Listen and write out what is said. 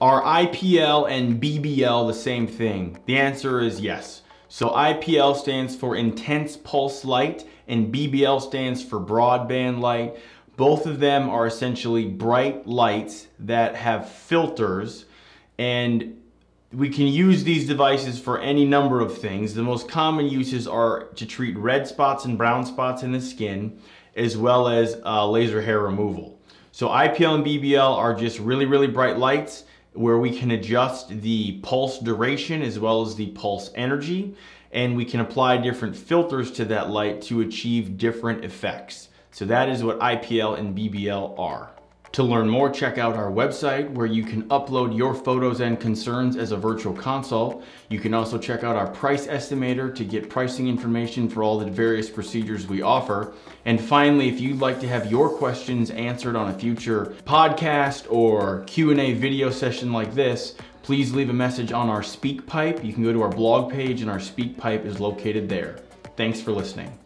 Are IPL and BBL the same thing? The answer is yes. So IPL stands for intense pulse light and BBL stands for broadband light. Both of them are essentially bright lights that have filters, and we can use these devices for any number of things. The most common uses are to treat red spots and brown spots in the skin, as well as laser hair removal. So IPL and BBL are just really, really bright lights where we can adjust the pulse duration as well as the pulse energy, and we can apply different filters to that light to achieve different effects. So that is what IPL and BBL are. To learn more, check out our website where you can upload your photos and concerns as a virtual consult. You can also check out our price estimator to get pricing information for all the various procedures we offer. And finally, if you'd like to have your questions answered on a future podcast or Q&A video session like this, please leave a message on our SpeakPipe. You can go to our blog page and our SpeakPipe is located there. Thanks for listening.